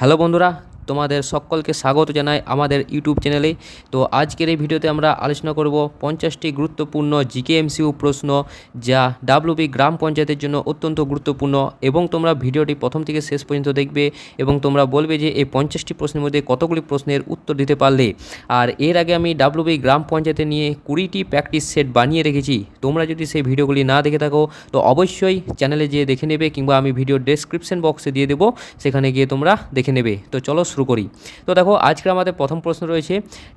Hello বন্ধুরা, তোমাদের সকলকে স্বাগত জানাই আমাদের ইউটিউব চ্যানেলে। তো আজকের এই ভিডিওতে আমরা আলোচনা করব 50টি গুরুত্বপূর্ণ জিকেএমসিইউ প্রশ্ন, যা ডাব্লিউবি গ্রাম পঞ্চায়েতের জন্য অত্যন্ত গুরুত্বপূর্ণ। এবং তোমরা ভিডিওটি প্রথম থেকে শেষ পর্যন্ত দেখবে এবং তোমরা বলবে যে এই 50টি প্রশ্নের মধ্যে কতগুলি প্রশ্নের উত্তর দিতে পারলে। আর এর আগে আমি ডাব্লিউবি গ্রাম পঞ্চায়েতে নিয়ে 20টি প্র্যাকটিস সেট বানিয়ে রেখেছি। তোমরা যদি সেই ভিডিওগুলি না দেখে থাকো তো অবশ্যই চ্যানেলে গিয়ে দেখে নেবে, কিংবা আমি ভিডিও ডেসক্রিপশন বক্সে দিয়ে দেবো, সেখানে গিয়ে তোমরা দেখে নেবে। তো চলো শুরু করি। তো দেখো, আজকে আমাদের প্রথম প্রশ্ন রয়েছে,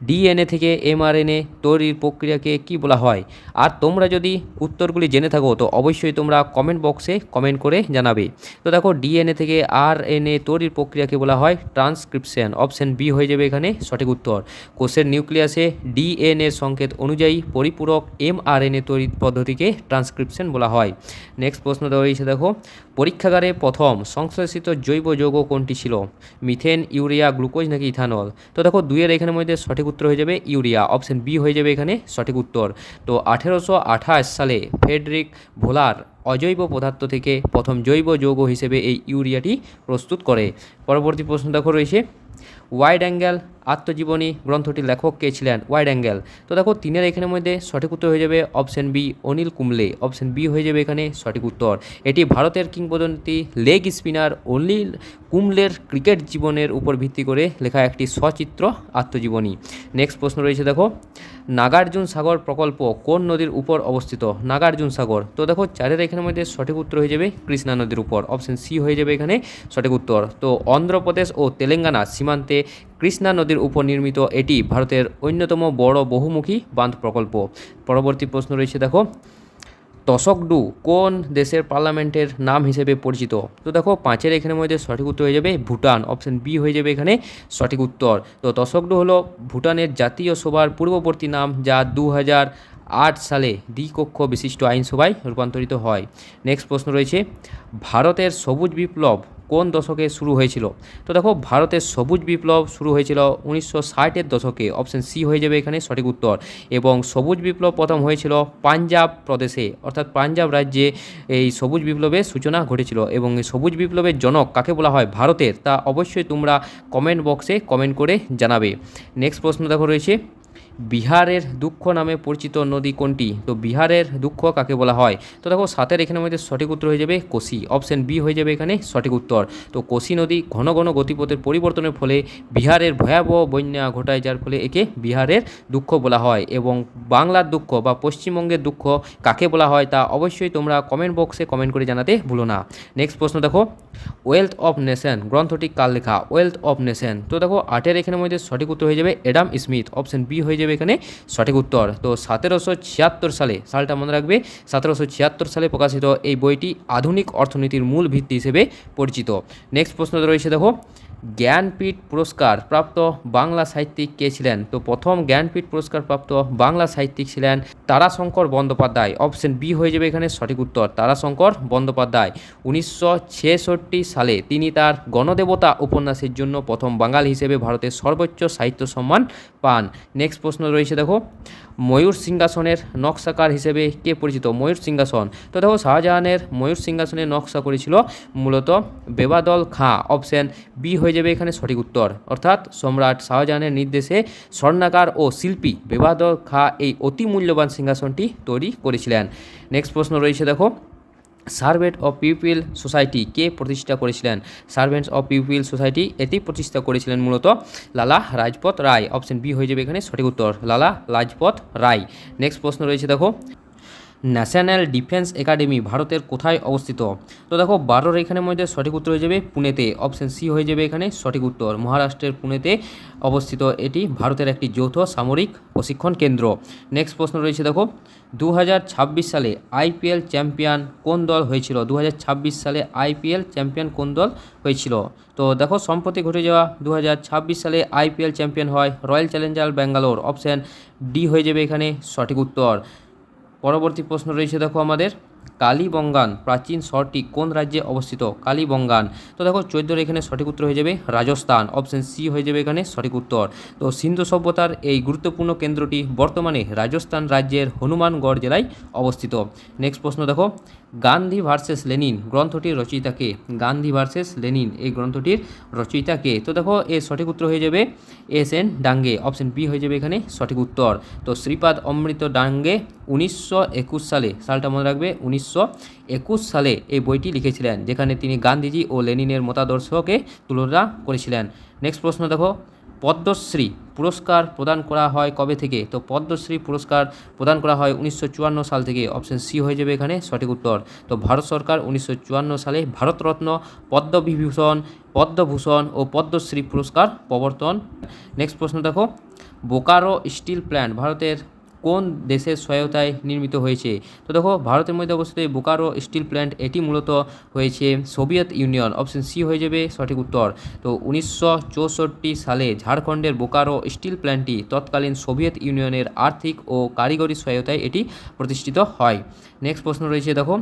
ডিএনএ থেকে এমআরএনএ তৈরির প্রক্রিয়াকে কি বলা হয়? আর তোমরা যদি উত্তরগুলি জেনে থাকো তো অবশ্যই তোমরা কমেন্ট বক্সে কমেন্ট করে জানাবে। তো দেখো, ডিএনএ থেকে আরএনএ তৈরির প্রক্রিয়াকে বলা হয় ট্রান্সক্রিপশন। অপশন বি হয়ে যাবে এখানে সঠিক উত্তর। কোষের নিউক্লিয়াসে ডিএনএ সংকেত অনুযায়ী পরিপূরক এমআরএনএ তৈরির পদ্ধতিকে ট্রান্সক্রিপশন বলা হয়। নেক্সট প্রশ্ন দেওয়া হয়েছে, দেখো, পরীক্ষাগারে প্রথম সংশ্লেষিত জৈব যৌগ কোনটি ছিল? মিথেন, ইউরিয়া, গ্লুকোজ নাকি ইথানল? তো দেখো, দুইয়ের এখানের মধ্যে সঠিক উত্তর হয়ে যাবে ইউরিয়া। অপশন বি হয়ে যাবে এখানে সঠিক উত্তর। তো 1828 সালে ফ্রেডরিক ভোলার অজৈব পদার্থ থেকে প্রথম জৈব যৌগ হিসেবে এই ইউরিয়াটি প্রস্তুত করে। পরবর্তী প্রশ্ন দেখো রয়েছে, ওয়াইড অ্যাঙ্গেল আত্মজীবনী গ্রন্থটির লেখক কে ছিলেন? Wide angle. তো দেখো, তিনের এখানের মধ্যে সঠিক উত্তর হয়ে যাবে option B, Anil Kumble. Option B হয়ে যাবে এখানে সঠিক উত্তর। এটি ভারতের কিংবদন্তি লেগ স্পিনার অনিল কুম্বলের ক্রিকেট জীবনের উপর ভিত্তি করে লেখা একটি সচিত্র আত্মজীবনী। নেক্সট প্রশ্ন রয়েছে, দেখো, নাগার্জুন সাগর প্রকল্প কোন নদীর উপর অবস্থিত? নাগার্জুন সাগর। তো দেখো, চারের এখানের মধ্যে সঠিক উত্তর হয়ে যাবে কৃষ্ণা নদীর উপর। অপশন সি হয়ে যাবে এখানে সঠিক উত্তর। তো অন্ধ্রপ্রদেশ ও তেলেঙ্গানা সীমান্তে কৃষ্ণা নদীর উপর নির্মিত এটি ভারতের অন্যতম বড় বহুমুখী বাঁধ প্রকল্প। পরবর্তী প্রশ্ন রয়েছে, দেখো, তসকডু কোন দেশের পার্লামেন্টের নাম হিসেবে পরিচিত? তো দেখো, পাঁচের এখানের মধ্যে সঠিক উত্তর হয়ে যাবে ভুটান। অপশন বি হয়ে যাবে এখানে সঠিক উত্তর। তো তসকডু হলো ভুটানের জাতীয় সভার পূর্ববর্তী নাম, যা 2008 সালে দ্বিকক্ষ বিশিষ্ট আইনসভায় রূপান্তরিত হয়। নেক্সট প্রশ্ন রয়েছে, ভারতের সবুজ বিপ্লব কোন দশকে শুরু হয়েছিল? তো দেখো, ভারতের সবুজ বিপ্লব শুরু হয়েছিল 1960-এর দশকে। অপশন সি হয়ে যাবে এখানে সঠিক উত্তর। এবং সবুজ বিপ্লব প্রথম হয়েছিল পাঞ্জাব প্রদেশে, অর্থাৎ পাঞ্জাব রাজ্যে এই সবুজ বিপ্লবের সূচনা ঘটেছিল। এবং এই সবুজ বিপ্লবের জনক কাকে বলা হয় ভারতের, তা অবশ্যই তোমরা কমেন্ট বক্সে কমেন্ট করে জানাবে। নেক্সট প্রশ্ন দেখো রয়েছে, বিহারের দুঃখ নামে পরিচিত নদী কোনটি? তো বিহারের দুঃখ কাকে বলা হয়? তো দেখো, সাতের এখানের মধ্যে সঠিক উত্তর হয়ে যাবে কোসি। অপশন বি হয়ে যাবে এখানে সঠিক উত্তর। তো কোসি নদী ঘন ঘন গতিপথের পরিবর্তনের ফলে বিহারের ভয়াবহ বন্যা ঘটায়, যার ফলে একে বিহারের দুঃখ বলা হয়। এবং বাংলার দুঃখ বা পশ্চিমবঙ্গের দুঃখ কাকে বলা হয় তা অবশ্যই তোমরা কমেন্ট বক্সে কমেন্ট করে জানাতে ভুলো না। নেক্সট প্রশ্ন দেখো, ওয়েলথ অফ নেশন গ্রন্থটি কার লেখা? Wealth of nation. তো দেখো, আটের এখানের মধ্যে সঠিক উত্তর হয়ে যাবে অ্যাডাম স্মিথ। অপশন বি হয়ে যাবে এখানে সঠিক উত্তর। তো 1776 সালে, সালটা মনে রাখবে, 1776 সালে প্রকাশিত এই বইটি আধুনিক অর্থনীতির মূল ভিত্তি হিসেবে পরিচিত। নেক্সট প্রশ্ন রয়েছে, দেখো, জ্ঞানপীঠ পুরস্কার প্রাপ্ত বাংলা সাহিত্যিক কে ছিলেন? তো প্রথম জ্ঞানপীঠ পুরস্কার প্রাপ্ত বাংলা সাহিত্যিক ছিলেন তারাশঙ্কর বন্দ্যোপাধ্যায়। অপশন বি হয়ে যাবে এখানে সঠিক উত্তর, তারাশঙ্কর বন্দ্যোপাধ্যায়। 1966 সালে তিনি তার গণদেবতা উপন্যাসের জন্য প্রথম বাঙালি হিসেবে ভারতের সর্বোচ্চ সাহিত্য সম্মান পান। নেক্সট প্রশ্ন রয়েছে, দেখো, ময়ূর সিংহাসনের নকশাকার হিসেবে কে পরিচিত? ময়ূর সিংহাসন। তো দেখো, শাহজাহানের ময়ূর সিংহাসনের নকশা করেছিল মূলত বেবাদল খাঁ। অপশন বি হয়ে যাবে এখানে সঠিক উত্তর। অর্থাৎ সম্রাট শাহজাহানের নির্দেশে স্বর্ণাকার ও শিল্পী বেবাদল খাঁ এই অতি মূল্যবান সিংহাসনটি তৈরি করেছিলেন। নেক্সট প্রশ্ন রয়েছে, দেখো, সার্ভেন্ট অফ পিপল সোসাইটি কে প্রতিষ্ঠা করেছিলেন? সার্ভেন্টস অফ পিপল সোসাইটি এটি প্রতিষ্ঠা করেছিলেন মূলত লালা লাজপত রায়। অপশন বি হয়ে যাবে এখানে সঠিক উত্তর, লালা লাজপত রায়। নেক্সট প্রশ্ন রয়েছে, দেখো, ন্যাশনাল ডিফেন্স একাডেমি ভারতের কোথায় অবস্থিত? তো দেখো, 12-এর এখানের মধ্যে সঠিক উত্তর হয়ে যাবে পুনেতে। অপশন সি হয়ে যাবে এখানে সঠিক উত্তর, মহারাষ্ট্রের পুনেতে অবস্থিত এটি ভারতের একটি যৌথ সামরিক প্রশিক্ষণ কেন্দ্র। নেক্সট প্রশ্ন রয়েছে, দেখো, 2026 সালে আইপিএল চ্যাম্পিয়ন কোন দল হয়েছিল? 2026 সালে আইপিএল চ্যাম্পিয়ন কোন দল হয়েছিল? তো দেখো, সম্প্রতি ঘটে যাওয়া 2026 সালে আইপিএল চ্যাম্পিয়ন হয় royal Challengers Bangalore. Option D হয়ে যাবে এখানে সঠিক উত্তর। পরবর্তী প্রশ্ন রয়েছে, দেখো, আমাদের কালীবঙ্গান প্রাচীন শহরটি কোন রাজ্যে অবস্থিত? কালীবঙ্গান। তো দেখো 14 এখানে সঠিক উত্তর হয়ে যাবে রাজস্থান, অপশন সি হয়ে যাবে এখানে সঠিক উত্তর। তো সিন্ধু সভ্যতার এই গুরুত্বপূর্ণ কেন্দ্রটি বর্তমানে রাজস্থান রাজ্যের হনুমানগড় জেলায় অবস্থিত। নেক্সট প্রশ্ন দেখো, গান্ধী ভার্সেস লেনিন গ্রন্থটির রচয়িতা কে? গান্ধী ভার্সেস লেনিন এই গ্রন্থটির রচয়িতা কে? তো দেখো এর সঠিক উত্তর হয়ে যাবে এস.এন. ডাঙ্গে, অপশন বি হয়ে যাবে এখানে সঠিক উত্তর। তো শ্রীপাদ অমৃত ডাঙ্গে 1921 সালে, সালটা মনে রাখবে, 1921 সালে এই বইটি লিখেছিলেন, যেখানে তিনি গান্ধীজি ও লেনিনের মতাদর্শকে তুলনা করেছিলেন। নেক্সট প্রশ্ন দেখো, পদ্মশ্রী পুরস্কার প্রদান করা হয় কবে থেকে? তো পদ্মশ্রী পুরস্কার প্রদান করা হয় 1954 সাল থেকে, অপশন সি হয়ে যাবে এখানে সঠিক উত্তর। তো ভারত সরকার 1954 সালে ভারতরত্ন, পদ্মবিভূষণ, পদ্মভূষণ ও পদ্মশ্রী পুরস্কার প্রবর্তন। নেক্সট প্রশ্ন দেখো, বোকারো স্টিল প্ল্যান্ট ভারতের কোন দেশের সহায়তায় নির্মিত হয়েছে? তো দেখো ভারতের মধ্যে অবস্থিত এই বোকারো স্টিল প্ল্যান্ট এটি মূলত হয়েছে সোভিয়েত ইউনিয়ন, অপশন সি হয়ে যাবে সঠিক উত্তর। তো 1964 সালে ঝাড়খণ্ডের বোকারো স্টিল প্ল্যান্টটি তৎকালীন সোভিয়েত ইউনিয়নের আর্থিক ও কারিগরি সহায়তায় এটি প্রতিষ্ঠিত হয়। নেক্সট প্রশ্ন রয়েছে দেখো,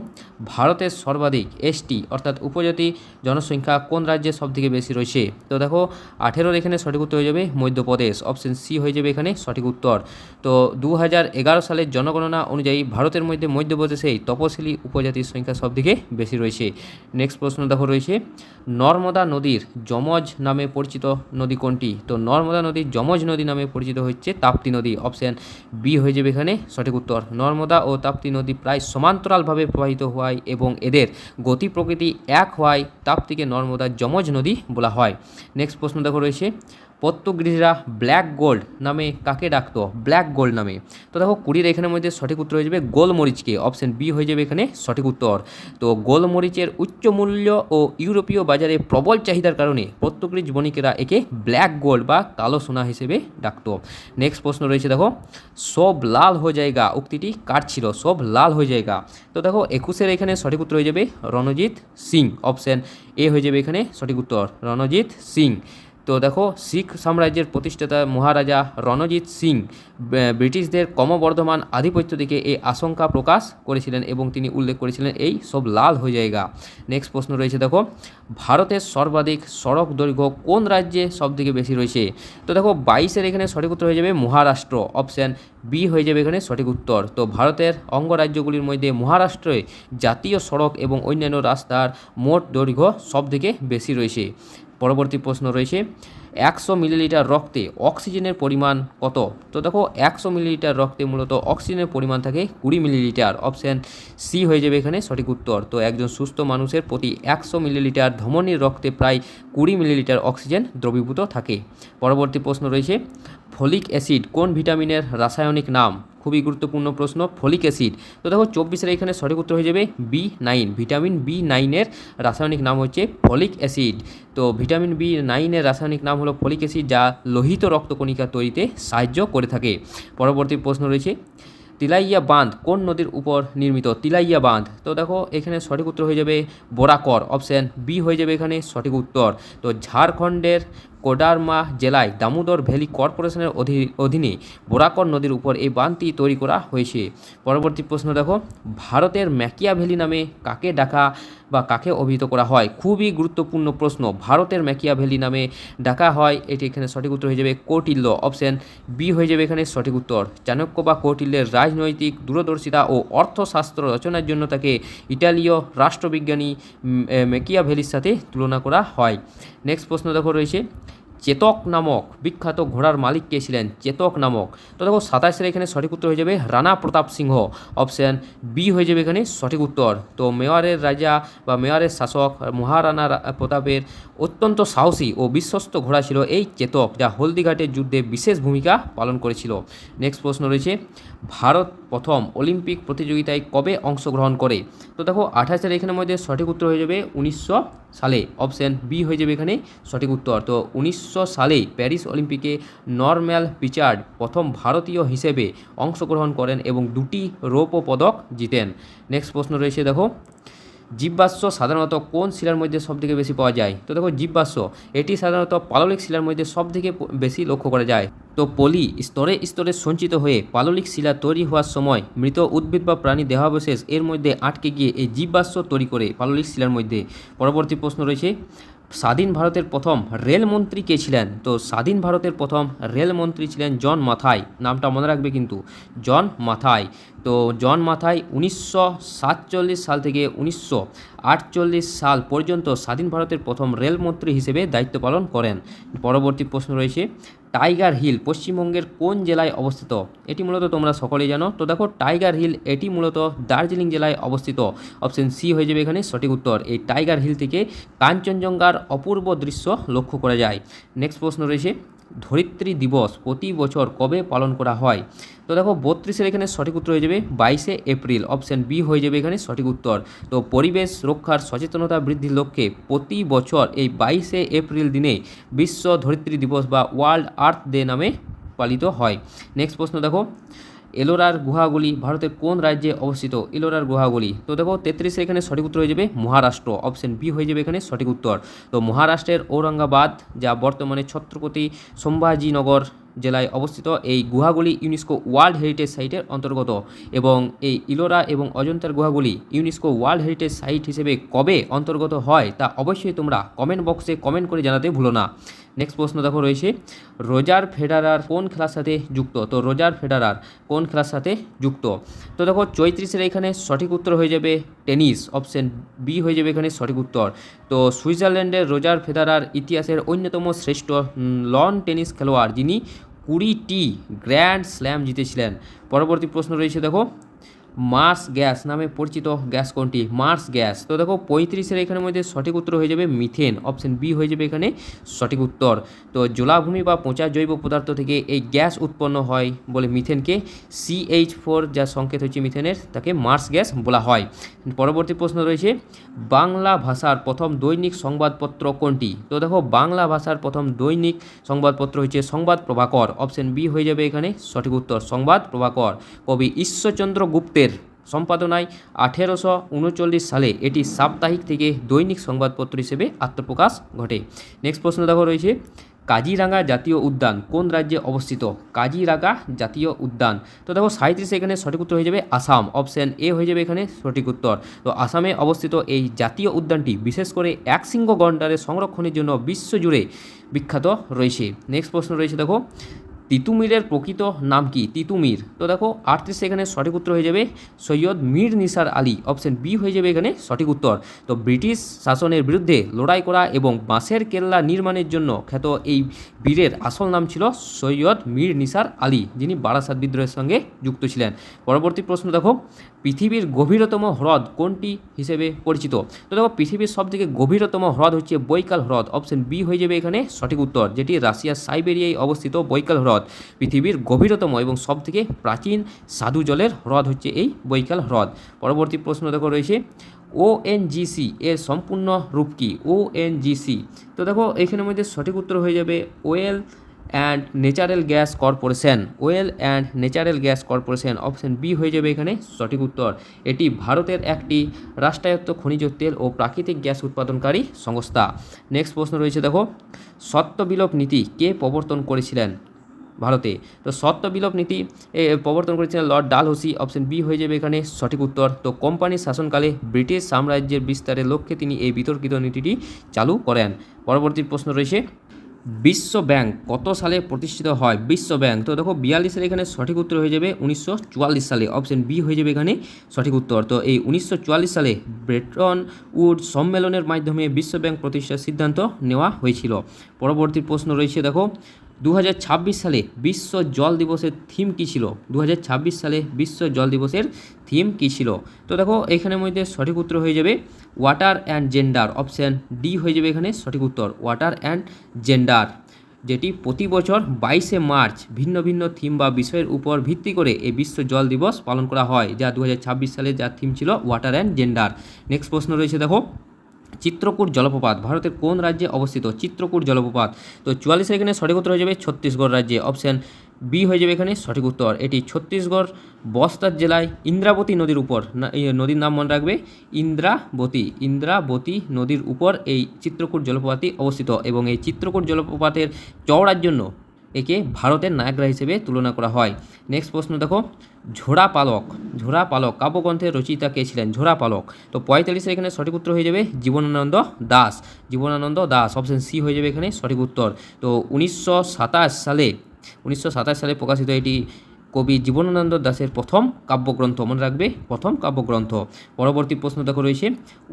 ভারতের সর্বাধিক এসটি অর্থাৎ উপজাতি জনসংখ্যা কোন রাজ্যে সবথেকে বেশি রয়েছে? তো দেখো 18 এখানে সঠিক উত্তর হয়ে যাবে মধ্যপ্রদেশ, অপশন সি হয়ে যাবে এখানে সঠিক উত্তর। তো 2011 সালের জনগণনা অনুযায়ী ভারতের মধ্যে মধ্যপ্রদেশেই তপশিলি উপজাতির সংখ্যা সবথেকে বেশি রয়েছে। নেক্সট প্রশ্ন দেখো রয়েছে, নর্মদা নদীর যমজ নামে পরিচিত নদী কোনটি? তো নর্মদা নদীর যমজ নদী নামে পরিচিত হচ্ছে তাপ্তি নদী, অপশন বি হয়ে যাবে এখানে সঠিক উত্তর। নর্মদা ও তাপ্তি নদী প্রায় সমান্তরালভাবে প্রবাহিত হওয়ায় এবং এদের গতি প্রকৃতি এক হওয়ায় তাপ্তিকে নর্মদার যমজ নদী বলা হয়। নেক্সট প্রশ্ন দেখো রয়েছে, পর্তুগিজরা ব্ল্যাক গোল্ড নামে কাকে ডাকতো? ব্ল্যাক গোল্ড নামে। তো দেখো 20 এখানের মধ্যে সঠিক উত্তর হয়ে যাবে গোলমরিচকে, অপশন বি হয়ে যাবে এখানে সঠিক উত্তর। তো গোলমরিচের উচ্চ মূল্য ও ইউরোপীয় বাজারে প্রবল চাহিদার কারণে পর্তুগিজ বণিকেরা একে ব্ল্যাক গোল্ড বা কালো সোনা হিসেবে ডাকতো। নেক্সট প্রশ্ন রয়েছে দেখো, সব লাল হয়ে যায়গা উক্তিটি কার ছিল? সব লাল হয়ে যায়গা। তো দেখো 21 এখানে সঠিক উত্তর হয়ে যাবে রণজিৎ সিং, অপশন এ হয়ে যাবে এখানে সঠিক উত্তর রণজিৎ সিং। তো দেখো শিখ সাম্রাজ্যের প্রতিষ্ঠাতা মহারাজা রণজিৎ সিং ব্রিটিশদের ক্রমবর্ধমান আধিপত্য দিকে এই আশঙ্কা প্রকাশ করেছিলেন এবং তিনি উল্লেখ করেছিলেন এই সব লাল হয়ে যায়গা। নেক্সট প্রশ্ন রয়েছে দেখো, ভারতের সর্বাধিক সড়ক দৈর্ঘ্য কোন রাজ্যে সবথেকে বেশি রয়েছে? তো দেখো 22 এখানে সঠিক উত্তর হয়ে যাবে মহারাষ্ট্র, অপশন বি হয়ে যাবে এখানে সঠিক উত্তর। তো ভারতের অঙ্গরাজ্যগুলির মধ্যে মহারাষ্ট্রে জাতীয় সড়ক এবং অন্যান্য রাস্তার মোট দৈর্ঘ্য সবথেকে বেশি রয়েছে। পরবর্তী প্রশ্ন রয়েছে, 100 মিলিলিটার রক্তে অক্সিজেনের পরিমাণ কত? তো দেখো 100 মিলিলিটার রক্তে মূলত অক্সিজেনের পরিমাণ থাকে 20 মিলিলিটার, অপশান সি হয়ে যাবে এখানে সঠিক উত্তর। তো একজন সুস্থ মানুষের প্রতি 100 মিলিলিটার ধমনীর রক্তে প্রায় 20 মিলিলিটার অক্সিজেন দ্রবীভূত থাকে। পরবর্তী প্রশ্ন রয়েছে, ফলিক অ্যাসিড কোন ভিটামিনের রাসায়নিক নাম? খুবই গুরুত্বপূর্ণ প্রশ্ন, ফলিক অ্যাসিড। তো দেখো 24 এখানে সঠিক উত্তর হয়ে যাবে B9, ভিটামিন B9 এর রাসায়নিক নাম হচ্ছে ফলিক অ্যাসিড। তো ভিটামিন B9 এর রাসায়নিক নাম হলো ফলিক অ্যাসিড, যা লোহিত রক্তকণিকা তৈরিতে সাহায্য করে থাকে। পরবর্তী প্রশ্ন রয়েছে, তিলাইয়া বাঁধ কোন নদীর উপর নির্মিত? তিলাইয়া বাঁধ। তো দেখো এখানে সঠিক উত্তর হয়ে যাবে বরাকর, অপশান বি হয়ে যাবে এখানে সঠিক উত্তর। তো ঝাড়খণ্ডের কোডারমা জেলায় দামোদর ভ্যালি কর্পোরেশনের অধীনে বরাকর নদীর উপর এই বাঁধটি তৈরি করা হয়েছে। পরবর্তী প্রশ্ন দেখো, ভারতের ম্যাকিয়াভেলি নামে কাকে ডাকা বা কাকে অভিহিত করা হয়? খুবই গুরুত্বপূর্ণ প্রশ্ন, ভারতের ম্যাকিয়াভেলি নামে ডাকা হয়, এটি এখানে সঠিক উত্তর হয়ে যাবে কৌটিল্য, অপশান বি হয়ে যাবে এখানে সঠিক উত্তর। চাণক্য বা কৌটিল্যের রাজনৈতিক দূরদর্শিতা ও অর্থশাস্ত্র রচনার জন্য তাকে ইটালীয় রাষ্ট্রবিজ্ঞানী ম্যাকিয়াভেলির সাথে তুলনা করা হয়। নেক্সট প্রশ্ন দেখো রয়েছে, চেতক নামক বিখ্যাত ঘোড়ার মালিক কে ছিলেন? চেতক নামক। তো দেখো 27 এখানে সঠিক উত্তর হয়ে যাবে রানা প্রতাপ সিংহ, অপশান বি হয়ে যাবে এখানে সঠিক উত্তর। তো মেওয়ারের রাজা বা মেওয়ারের শাসক মহারানা প্রতাপের অত্যন্ত সাহসী ও বিশ্বস্ত ঘোড়া ছিল এই চেতক, যা হলদিঘাটের যুদ্ধে বিশেষ ভূমিকা পালন করেছিল। নেক্সট প্রশ্ন রয়েছে, ভারত প্রথম অলিম্পিক প্রতিযোগিতায় কবে অংশগ্রহণ করে? তো দেখো 28 এখানের মধ্যে সঠিক উত্তর হয়ে যাবে 1900 সালে, অপশান বি হয়ে যাবে এখানে সঠিক উত্তর। তো 1900 সালে প্যারিস অলিম্পিকে নরম্যাল পিচার্ড প্রথম ভারতীয় হিসেবে অংশগ্রহণ করেন এবং 2টি রৌপ্য পদক জিতেন। নেক্সট প্রশ্ন রয়েছে দেখো, জীবাশ্ম সাধারণত কোন শিলার মধ্যে সবথেকে বেশি পাওয়া যায়? তো দেখো জীবাশ্ম এটি সাধারণত পাললিক শিলার মধ্যে সবথেকে বেশি লক্ষ্য করা যায়। তো পলি স্তরে স্তরে সঞ্চিত হয়ে পাললিক শিলা তৈরি হওয়ার সময় মৃত উদ্ভিদ বা প্রাণী দেহাবশেষ এর মধ্যে আটকে গিয়ে এই জীবাশ্ম তৈরি করে পাললিক শিলার মধ্যে। পরবর্তী প্রশ্ন রয়েছে, স্বাধীন ভারতের প্রথম রেলমন্ত্রী কে ছিলেন? তো স্বাধীন ভারতের প্রথম রেলমন্ত্রী ছিলেন জন মাথাই। নামটা মনে রাখবে কিন্তু, জন মাথাই। তো জন মাথাই 1947 সাল থেকে 1948 সাল পর্যন্ত স্বাধীন ভারতের প্রথম রেলমন্ত্রী হিসেবে দায়িত্ব পালন করেন। পরবর্তী প্রশ্ন রয়েছে, টাইগার হিল পশ্চিমবঙ্গের কোন জেলায় অবস্থিত? এটি মূলত তোমরা সকলেই জানো। তো দেখো টাইগার হিল এটি মূলত দার্জিলিং জেলায় অবস্থিত। অপশন সি হয়ে যাবে এখানে সঠিক উত্তর। এই টাইগার হিল থেকে কাঞ্চনজঙ্ঘার অপূর্ব দৃশ্য লক্ষ্য করা যায়। নেক্সট প্রশ্ন রয়েছে, ধরিত্রী দিবস প্রতি বছর কবে পালন করা হয়? তো দেখো 32-এর এখানে সঠিক উত্তর হয়ে যাবে 22শে এপ্রিল। অপশন বি হয়ে যাবে এখানে সঠিক উত্তর। তো পরিবেশ রক্ষার সচেতনতা বৃদ্ধির লক্ষ্যে প্রতি বছর এই 22শে এপ্রিল দিনে বিশ্ব ধরিত্রী দিবস বা ওয়ার্ল্ড আর্থ ডে নামে পালিত হয়। নেক্সট প্রশ্ন দেখো, এলোরার গুহাগুলি ভারতের কোন রাজ্যে অবস্থিত? এলোরার গুহাগুলি, তো দেখো 33-এর এখানে সঠিক উত্তর হয়ে যাবে মহারাষ্ট্র। অপশন বি হয়ে যাবে এখানে সঠিক উত্তর। তো মহারাষ্ট্রের ঔরঙ্গাবাদ, যা বর্তমানে ছত্রপতি সম্ভাজিনগর জেলায় অবস্থিত, এই গুহাগুলি ইউনেস্কো ওয়ার্ল্ড হেরিটেজ সাইটের অন্তর্গত। এবং এই ইলোরা এবং অজন্তার গুহাগুলি ইউনেস্কো ওয়ার্ল্ড হেরিটেজ সাইট হিসেবে কবে অন্তর্গত হয় তা অবশ্যই তোমরা কমেন্ট বক্সে কমেন্ট করে জানাতে ভুলো না। নেক্সট প্রশ্ন দেখো রয়েছে, রোজার ফেডারার কোন খেলার সাথে যুক্ত? তো রোজার ফেডারার কোন খেলার সাথে যুক্ত? তো দেখো 34-এর এখানে সঠিক উত্তর হয়ে যাবে টেনিস। অপশন বি হয়ে যাবে এখানে সঠিক উত্তর। তো সুইজারল্যান্ডের রোজার ফেডারার ইতিহাসের অন্যতম শ্রেষ্ঠ লন টেনিস খেলোয়াড়, যিনি 20টি গ্র্যান্ড স্ল্যাম জিতেছিলেন। পরবর্তী প্রশ্ন রয়েছে দেখো, মার্স গ্যাস নামে পরিচিত গ্যাস কোনটি? মার্স গ্যাস, তো দেখো 35-এর এখানের মধ্যে সঠিক উত্তর হয়ে যাবে মিথেন। অপশন বি হয়ে যাবে এখানে সঠিক উত্তর। তো জলাভূমি বা পচা জৈব পদার্থ থেকে এই গ্যাস উৎপন্ন হয় বলে মিথেনকে CH4, যা সংকেত হচ্ছে মিথেনের, তাকে মার্স গ্যাস বলা হয়। পরবর্তী প্রশ্ন রয়েছে, বাংলা ভাষার প্রথম দৈনিক সংবাদপত্র কোনটি? তো দেখো বাংলা ভাষার প্রথম দৈনিক সংবাদপত্র হচ্ছে সংবাদ প্রভাকর। অপশন বি হয়ে যাবে এখানে সঠিক উত্তর, সংবাদ প্রভাকর। কবি ঈশ্বরচন্দ্র গুপ্তের সম্পাদনায় 1839 সালে এটি সাপ্তাহিক থেকে দৈনিক সংবাদপত্র হিসেবে আত্মপ্রকাশ ঘটে। নেক্সট প্রশ্ন দেখো রয়েছে, কাজিরাঙ্গা জাতীয় উদ্যান কোন রাজ্যে অবস্থিত? কাজিরাঙ্গা জাতীয় উদ্যান, তো দেখো 37 এখানে সঠিক উত্তর হয়ে যাবে আসাম। অপশন এ হয়ে যাবে এখানে সঠিক উত্তর। তো আসামে অবস্থিত এই জাতীয় উদ্যানটি বিশেষ করে একশৃঙ্গ গন্ডারের সংরক্ষণের জন্য বিশ্বজুড়ে বিখ্যাত রয়েছে। নেক্সট প্রশ্ন রয়েছে দেখো, তিতুমিরের প্রকৃত নাম কি? তিতুমির, তো দেখো 38 এখানে সঠিক উত্তর হয়ে যাবে সৈয়দ মীর নিসার আলী। অপশন বি হয়ে যাবে এখানে সঠিক উত্তর। তো ব্রিটিশ শাসনের বিরুদ্ধে লড়াই করা এবং বাঁশের কেল্লা নির্মাণের জন্য খ্যাত এই বীরের আসল নাম ছিল সৈয়দ মীর নিসার আলী, যিনি বারাসাত বিদ্রোহের সঙ্গে যুক্ত ছিলেন। পরবর্তী প্রশ্ন দেখো, পৃথিবীর গভীরতম হ্রদ কোনটি হিসেবে পরিচিত? তো দেখো পৃথিবীর সবথেকে গভীরতম হ্রদ হচ্ছে বৈকাল হ্রদ। অপশন বি হয়ে যাবে এখানে সঠিক উত্তর, যেটি রাশিয়ার সাইবেরিয়ায় অবস্থিত বৈকাল হ্রদ। পৃথিবীর গভীরতম এবং সবথেকে প্রাচীন স্বাদু জলের হ্রদ হচ্ছে এই বৈকাল হ্রদ। পরবর্তী প্রশ্ন দেখো রয়েছে, ONGC এর সম্পূর্ণ রূপ কি? ONGC, তো দেখো এখানের মধ্যে সঠিক উত্তর হয়ে যাবে oil and natural gas corporation. Oil and natural gas corporation. Option B হয়ে যাবে এখানে সঠিক উত্তর। এটি ভারতের একটি রাষ্ট্রায়ত্ত খনিজ তেল ও প্রাকৃতিক গ্যাস উৎপাদনকারী সংস্থা। নেক্সট প্রশ্ন রয়েছে দেখো, সত্য বিলোপ নীতি কে প্রবর্তন করেছিলেন ভারতে? তো সত্য বিলোপ নীতি প্রবর্তন করেছিলেন লর্ড ডালহৌসি। অপশন বি হয়ে যাবে এখানে সঠিক উত্তর। তো কোম্পানির শাসনকালে ব্রিটিশ সাম্রাজ্যের বিস্তারের লক্ষ্যে তিনি এই বিতর্কিত নীতিটি চালু করেন। পরবর্তী প্রশ্ন রয়েছে, বিশ্ব ব্যাংক কত সালে প্রতিষ্ঠিত হয়? বিশ্ব ব্যাংক, তো দেখো 42 সালে এখানে সঠিক উত্তর হয়ে যাবে 1944 সালে। অপশন বি হয়ে যাবে এখানে সঠিক উত্তর। তো এই 1944 সালে ব্রেটন উড সম্মেলনের মাধ্যমে বিশ্ব ব্যাংক প্রতিষ্ঠার সিদ্ধান্ত নেওয়া হয়েছিল। পরবর্তী প্রশ্ন রয়েছে দেখো, 2026 সালে বিশ্ব জল দিবসের থিম কী ছিল? 2026 সালে বিশ্ব জল দিবসের থিম কী ছিল? তো দেখো এখানের মধ্যে সঠিক উত্তর হয়ে যাবে water and gender. Option D হয়ে যাবে এখানে সঠিক উত্তর, ওয়াটার অ্যান্ড জেন্ডার, যেটি প্রতি বছর 22শে মার্চ ভিন্ন ভিন্ন থিম বা বিষয়ের উপর ভিত্তি করে এই বিশ্ব জল দিবস পালন করা হয়, যা 2026 সালে যার থিম ছিল ওয়াটার অ্যান্ড জেন্ডার। নেক্সট প্রশ্ন রয়েছে দেখো, চিত্রকূট জলপ্রপাত ভারতের কোন রাজ্যে অবস্থিত? চিত্রকূট জলপ্রপাত। তো 44 এখানে সঠিক উত্তর হয়ে যাবে ছত্তিশগড় রাজ্যে, অপশান বি হয়ে যাবে এখানে সঠিক উত্তর। এটি ছত্তিশগড় বস্তার জেলায় ইন্দ্রাবতী নদীর উপর, এই নদীর নাম মনে রাখবে, ইন্দ্রাবতী নদীর উপর এই চিত্রকূট জলপ্রপাতটি অবস্থিত, এবং এই চিত্রকূট জলপ্রপাতের চওড়ার জন্য একে ভারতের নায়াগ্রা হিসেবে তুলনা করা হয়। নেক্সট প্রশ্ন দেখো, ঝোড়া পালক কাব্যগ্রন্থের রচয়িতা কে ছিলেন? ঝোড়া পালক। তো 45 এখানে সঠিক উত্তর হয়ে যাবে জীবনানন্দ দাস, অপশন সি হয়ে যাবে এখানে সঠিক উত্তর। তো 1927 সালে প্রকাশিত এটি কবি জীবনানন্দ দাশের প্রথম কাব্যগ্রন্থ, মনে রাখবে প্রথম কাব্যগ্রন্থ। পরবর্তী প্রশ্ন দেখো রয়েছে,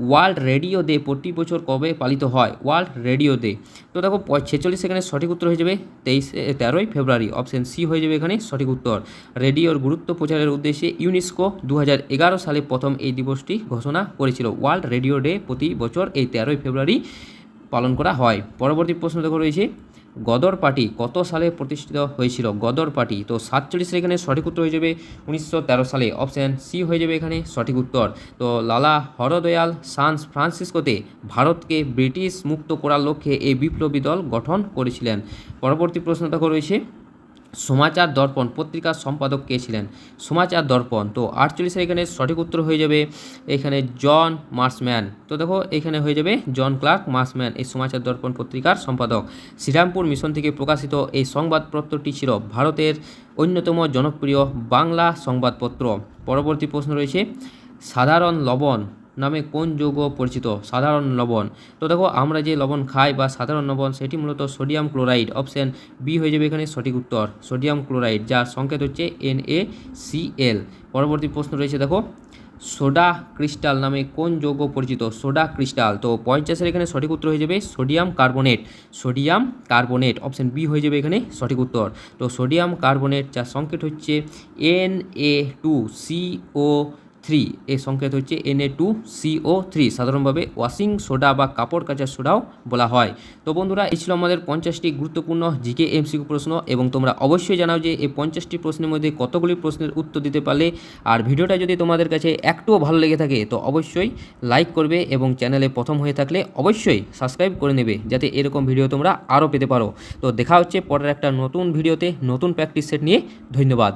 ওয়ার্ল্ড রেডিও ডে প্রতি বছর কবে পালিত হয়? World radio day. তো দেখো 46 এখানে সঠিক উত্তর হয়ে যাবে 13ই ফেব্রুয়ারি, অপশন সি হয়ে যাবে এখানে সঠিক উত্তর। রেডিওর গুরুত্ব প্রচারের উদ্দেশ্যে ইউনেস্কো 2011 সালে প্রথম এই দিবসটি ঘোষণা করেছিল। ওয়ার্ল্ড রেডিও ডে প্রতি বছর এই 13ই ফেব্রুয়ারি পালন করা হয়। পরবর্তী প্রশ্ন দেখো রয়েছে, গদর পার্টি কত সালে প্রতিষ্ঠিত হয়েছিল? গদর পার্টি। তো 47 এখানে সঠিক উত্তর হয়ে যাবে 1913 সালে, অপশান সি হয়ে যাবে এখানে সঠিক উত্তর। তো লালা হরদয়াল সান ফ্রান্সিসকোতে ভারতকে ব্রিটিশ মুক্ত করার লক্ষ্যে এই বিপ্লবী দল গঠন করেছিলেন। পরবর্তী প্রশ্ন দেখো রয়েছে, সমাচার দর্পণ পত্রিকার সম্পাদক কে ছিলেন? সমাচার দর্পণ। তো 48 এখানে সঠিক উত্তর হয়ে যাবে এখানে জন মার্সম্যান। তো দেখো এখানে হয়ে যাবে জন ক্লার্ক মার্সম্যান এই সমাচার দর্পণ পত্রিকার সম্পাদক। শ্রীরামপুর মিশন থেকে প্রকাশিত এই সংবাদপত্রটি ছিল ভারতের অন্যতম জনপ্রিয় বাংলা সংবাদপত্র। পরবর্তী প্রশ্ন রয়েছে, সাধারণ লবণ নামে কোন যৌগ পরিচিত? সাধারণ লবণ। তো দেখো আমরা যে লবণ খাই বা সাধারণ লবণ সেটি মূলত সোডিয়াম ক্লোরাইড, অপশান বি হয়ে যাবে এখানে সঠিক উত্তর, সোডিয়াম ক্লোরাইড, যার সংকেত হচ্ছে NaCl। পরবর্তী প্রশ্ন রয়েছে দেখো, সোডা ক্রিস্টাল নামে কোন যৌগ পরিচিত? Soda crystal. তো 50 এখানে সঠিক উত্তর হয়ে যাবে সোডিয়াম কার্বনেট, অপশান বি হয়ে যাবে এখানে সঠিক উত্তর। তো সোডিয়াম কার্বনেট যার সংকেত হচ্ছে Na2CO3, এর সংকেত হচ্ছে Na2CO3, সাধারণভাবে ওয়াশিং সোডা বা কাপড় কাচার সোডাও বলা হয়। তো বন্ধুরা এই ছিল আমাদের 50টি গুরুত্বপূর্ণ জিকে এমসিকিউ প্রশ্ন, এবং তোমরা অবশ্যই জানাও যে এই 50টি প্রশ্নের মধ্যে কতগুলি প্রশ্নের উত্তর দিতে পারলে। আর ভিডিওটা যদি তোমাদের কাছে একটুও ভালো লেগে থাকে তো অবশ্যই লাইক করবে, এবং চ্যানেলে প্রথম হয়ে থাকলে অবশ্যই সাবস্ক্রাইব করে নেবে, যাতে এরকম ভিডিও তোমরা আরও পেতে পারো। তো দেখা হচ্ছে পরের একটা নতুন ভিডিওতে নতুন প্র্যাকটিস সেট নিয়ে। ধন্যবাদ।